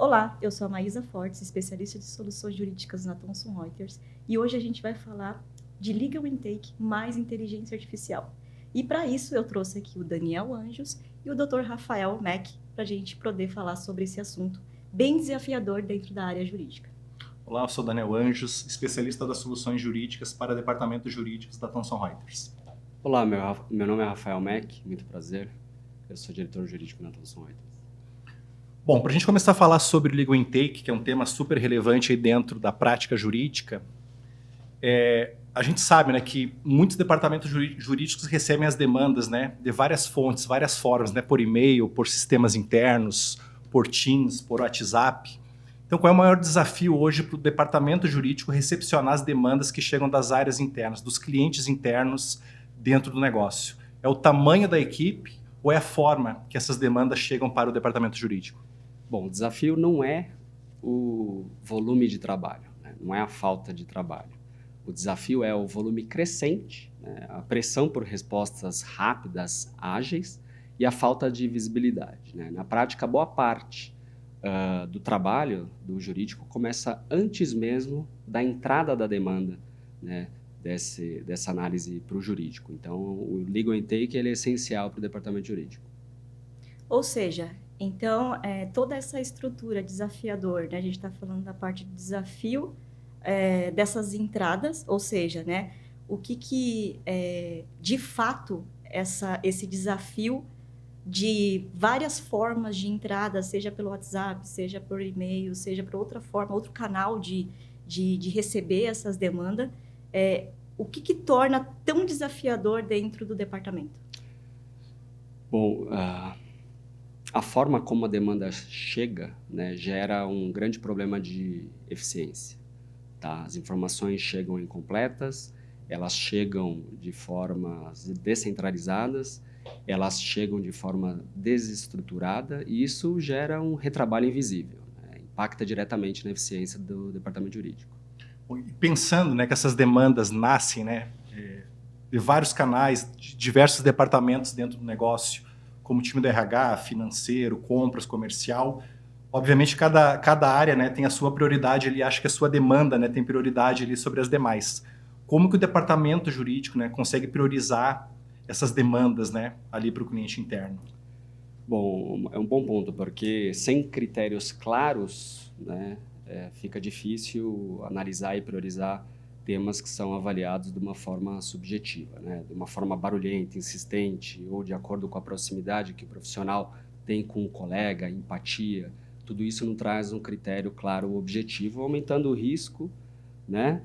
Olá, eu sou a Maísa Fortes, especialista de soluções jurídicas na Thomson Reuters, e hoje a gente vai falar de Legal Intake mais inteligência artificial. E para isso eu trouxe aqui o Daniel Anjos e o Dr. Rafael Mack para a gente poder falar sobre esse assunto bem desafiador dentro da área jurídica. Olá, eu sou Daniel Anjos, especialista das soluções jurídicas para departamentos jurídicos da Thomson Reuters. Olá, meu nome é Rafael Mack, muito prazer. Eu sou diretor jurídico na Thomson Reuters. Bom, para a gente começar a falar sobre o Legal Intake, que é um tema super relevante aí dentro da prática jurídica, a gente sabe, né, que muitos departamentos jurídicos recebem as demandas, né, de várias fontes, várias formas, né, por e-mail, por sistemas internos, por Teams, por WhatsApp. Então, qual é o maior desafio hoje para o departamento jurídico recepcionar as demandas que chegam das áreas internas, dos clientes internos dentro do negócio? É o tamanho da equipe ou é a forma que essas demandas chegam para o departamento jurídico? Bom, o desafio não é o volume de trabalho, né? Não é a falta de trabalho. O desafio é o volume crescente, né? A pressão por respostas rápidas, ágeis e a falta de visibilidade, né? Na prática, boa parte do trabalho do jurídico começa antes mesmo da entrada da demanda, né, dessa análise para o jurídico. Então, o Legal Intake ele é essencial para o departamento jurídico. Ou seja, então toda essa estrutura desafiador, né, a gente está falando da parte de desafio dessas entradas, ou seja, né, o que de fato esse desafio de várias formas de entrada, seja pelo WhatsApp, seja por e-mail, seja por outra forma, outro canal de receber essas demandas, o que torna tão desafiador dentro do departamento? Bom, a forma como a demanda chega, né, gera um grande problema de eficiência. Tá? As informações chegam incompletas, elas chegam de formas descentralizadas, elas chegam de forma desestruturada e isso gera um retrabalho invisível, né? Impacta diretamente na eficiência do departamento jurídico. E pensando, né, que essas demandas nascem, né, de vários canais, de diversos departamentos dentro do negócio, como o time do RH, financeiro, compras, comercial. Obviamente, cada área, né, tem a sua prioridade, ele acha que a sua demanda, né, tem prioridade ali sobre as demais. Como que o departamento jurídico, né, consegue priorizar essas demandas, né, ali para o cliente interno? Bom, é um bom ponto, porque sem critérios claros, né, fica difícil analisar e priorizar temas que são avaliados de uma forma subjetiva, né, de uma forma barulhenta, insistente, ou de acordo com a proximidade que o profissional tem com o colega, empatia. Tudo isso não traz um critério claro objetivo, aumentando o risco, né,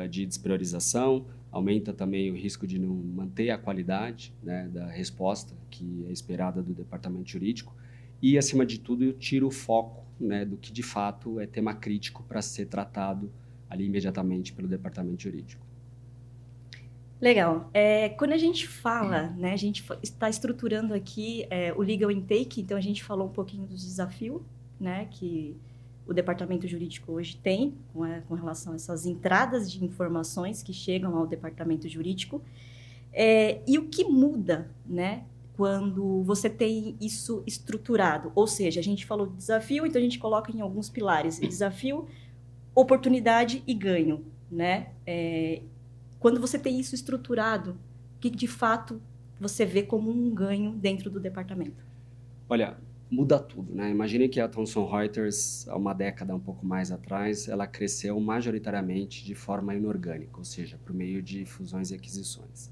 de despriorização, aumenta também o risco de não manter a qualidade, né, da resposta que é esperada do departamento jurídico e, acima de tudo, tira o foco, né, do que de fato é tema crítico para ser tratado ali imediatamente pelo departamento jurídico. Legal. Quando a gente fala, né, a gente está estruturando aqui o Legal Intake, então a gente falou um pouquinho dos desafios, né, que o departamento jurídico hoje tem com relação a essas entradas de informações que chegam ao departamento jurídico. E o que muda, né, quando você tem isso estruturado? Ou seja, a gente falou de desafio, então a gente coloca em alguns pilares. Desafio, oportunidade e ganho, né? Quando você tem isso estruturado, o que de fato você vê como um ganho dentro do departamento? Olha, muda tudo, né? Imagine que a Thomson Reuters, há uma década um pouco mais atrás, ela cresceu majoritariamente de forma inorgânica, ou seja, por meio de fusões e aquisições.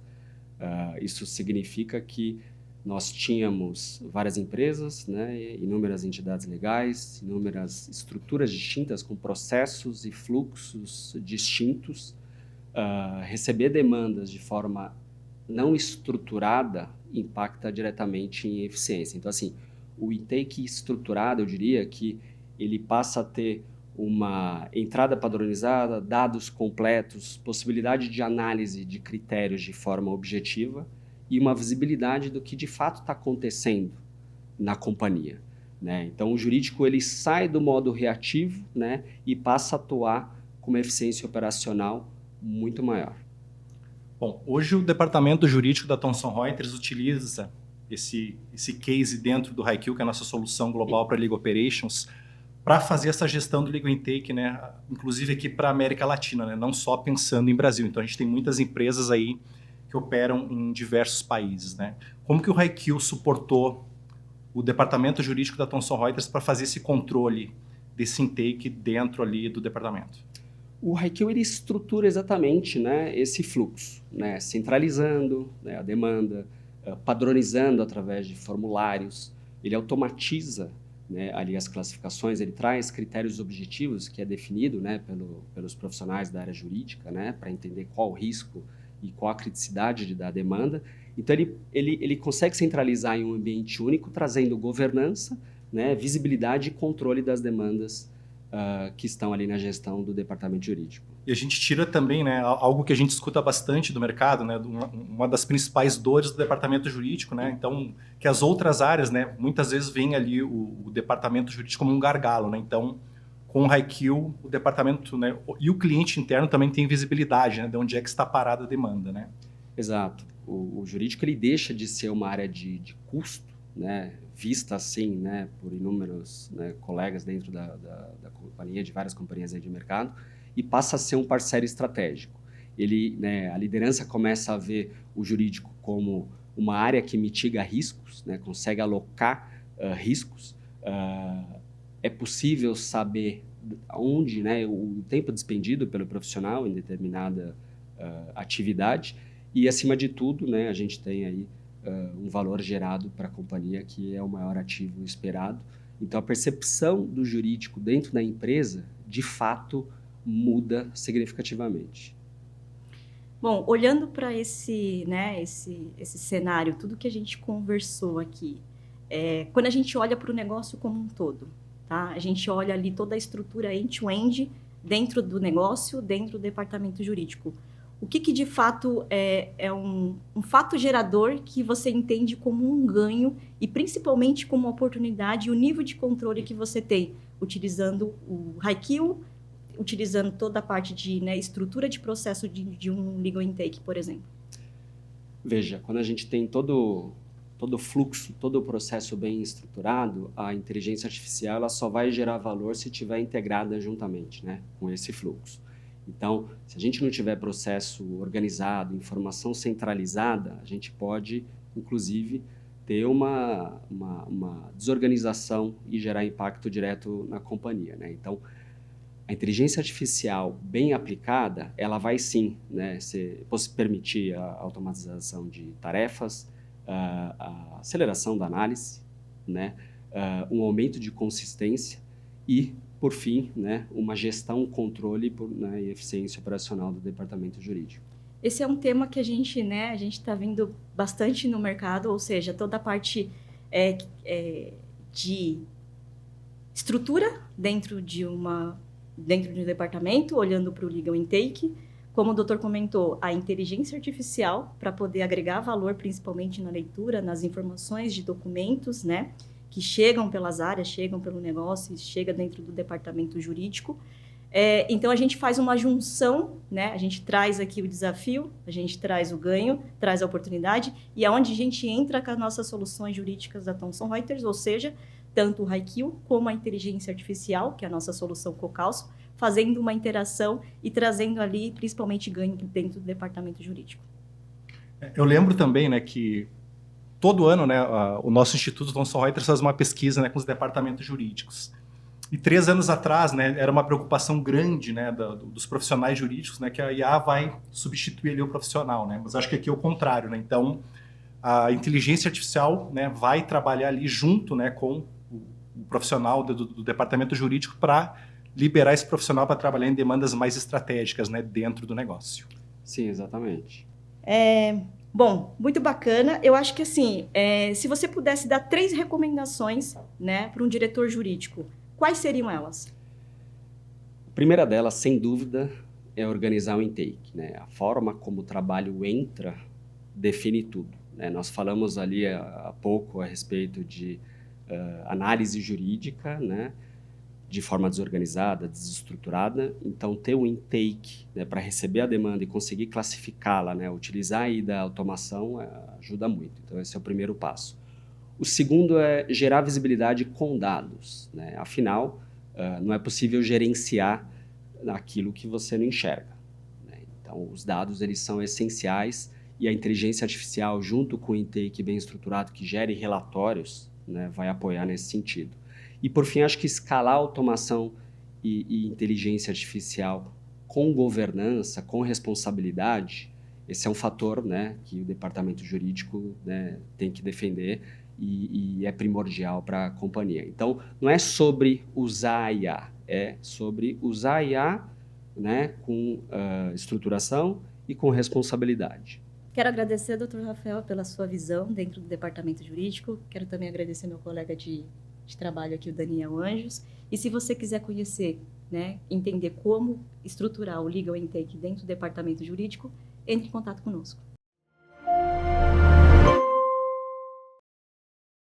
Isso significa que nós tínhamos várias empresas, né, inúmeras entidades legais, inúmeras estruturas distintas com processos e fluxos distintos. Receber demandas de forma não estruturada impacta diretamente em eficiência. Então, assim, o intake estruturado, eu diria que ele passa a ter uma entrada padronizada, dados completos, possibilidade de análise de critérios de forma objetiva e uma visibilidade do que de fato está acontecendo na companhia, né? Então, o jurídico ele sai do modo reativo, né, e passa a atuar com uma eficiência operacional muito maior. Bom, hoje o departamento jurídico da Thomson Reuters utiliza esse case dentro do HighQ, que é a nossa solução global para Legal Operations, para fazer essa gestão do legal intake, né? Inclusive aqui para a América Latina, né? Não só pensando em Brasil. Então a gente tem muitas empresas aí que operam em diversos países, né? Como que o HighQ suportou o departamento jurídico da Thomson Reuters para fazer esse controle desse intake dentro ali do departamento? O HighQ ele estrutura exatamente, né, esse fluxo, né, centralizando, né, a demanda, padronizando através de formulários, ele automatiza, né, ali as classificações, ele traz critérios objetivos que é definido, né, pelos profissionais da área jurídica, né, para entender qual o risco e qual a criticidade da demanda. Então ele consegue centralizar em um ambiente único, trazendo governança, né, visibilidade e controle das demandas que estão ali na gestão do departamento jurídico. E a gente tira também, né, algo que a gente escuta bastante do mercado, né, uma das principais dores do departamento jurídico, né, então, que as outras áreas, né, muitas vezes veem ali o departamento jurídico como um gargalo, né, então, com o HighQ, o departamento, né, e o cliente interno também tem visibilidade, né, de onde é que está parada a demanda, né. Exato. O jurídico ele deixa de ser uma área de custo, né, vista assim, né, por inúmeros, né, colegas dentro da companhia, de várias companhias aí de mercado, e passa a ser um parceiro estratégico. Ele, né, a liderança começa a ver o jurídico como uma área que mitiga riscos, né, consegue alocar riscos. É possível saber onde, né, o tempo despendido pelo profissional em determinada atividade e, acima de tudo, né, a gente tem aí um valor gerado para a companhia que é o maior ativo esperado. Então, a percepção do jurídico dentro da empresa, de fato, muda significativamente. Bom, olhando para esse, né, esse cenário, tudo que a gente conversou aqui, quando a gente olha para o negócio como um todo, tá? A gente olha ali toda a estrutura end-to-end dentro do negócio, dentro do departamento jurídico. O que de fato é um fato gerador que você entende como um ganho e principalmente como uma oportunidade e o nível de controle que você tem utilizando o HighQ, utilizando toda a parte de, né, estrutura de processo de um legal intake, por exemplo? Veja, quando a gente tem todo o fluxo, todo o processo bem estruturado, a inteligência artificial ela só vai gerar valor se estiver integrada juntamente, né, com esse fluxo. Então, se a gente não tiver processo organizado, informação centralizada, a gente pode, inclusive, ter uma desorganização e gerar impacto direto na companhia, né? Então, a inteligência artificial bem aplicada, ela vai sim, né, permitir a automatização de tarefas, a aceleração da análise, né, um aumento de consistência e, por fim, né, uma gestão, controle né, e eficiência operacional do departamento jurídico. Esse é um tema que a gente está vendo bastante no mercado, ou seja, toda a parte de estrutura dentro de um departamento, olhando para o legal intake, como o doutor comentou, a inteligência artificial para poder agregar valor, principalmente na leitura, nas informações de documentos, né, que chegam pelas áreas, chegam pelo negócio, chega dentro do departamento jurídico. Então, a gente faz uma junção, né? A gente traz aqui o desafio, a gente traz o ganho, traz a oportunidade, e é onde a gente entra com as nossas soluções jurídicas da Thomson Reuters, ou seja, tanto o HighQ como a inteligência artificial, que é a nossa solução Cocalço, fazendo uma interação e trazendo ali, principalmente, ganho dentro do departamento jurídico. Eu lembro também, né, que todo ano, né, o nosso Instituto Thomson Reuters faz uma pesquisa, né, com os departamentos jurídicos. E 3 anos atrás, né, era uma preocupação grande, né, dos profissionais jurídicos, né, que a IA vai substituir ali o profissional, né, mas acho que aqui é o contrário, né, então a inteligência artificial, né, vai trabalhar ali junto, né, com o profissional do departamento jurídico para liberar esse profissional para trabalhar em demandas mais estratégicas, né, dentro do negócio. Sim, exatamente. Bom, muito bacana. Eu acho que assim, se você pudesse dar 3 recomendações, né, para um diretor jurídico, quais seriam elas? A primeira delas, sem dúvida, é organizar o intake, né? A forma como o trabalho entra define tudo, né? Nós falamos ali há pouco a respeito de análise jurídica, né? De forma desorganizada, desestruturada. Então, ter um intake, né, para receber a demanda e conseguir classificá-la, né, utilizar aí da automação ajuda muito. Então, esse é o primeiro passo. O segundo é gerar visibilidade com dados, né? Afinal, não é possível gerenciar aquilo que você não enxerga, né? Então, os dados eles são essenciais e a inteligência artificial, junto com o intake bem estruturado, que gere relatórios, né, vai apoiar nesse sentido. E, por fim, acho que escalar a automação e inteligência artificial com governança, com responsabilidade, esse é um fator, né, que o departamento jurídico, né, tem que defender e é primordial para a companhia. Então, não é sobre usar a IA, é sobre usar a IA, né, com estruturação e com responsabilidade. Quero agradecer, Dr. Rafael, pela sua visão dentro do departamento jurídico. Quero também agradecer meu colega de trabalho aqui, o Daniel Anjos. E se você quiser conhecer, né, entender como estruturar o Legal Intake dentro do departamento jurídico, entre em contato conosco.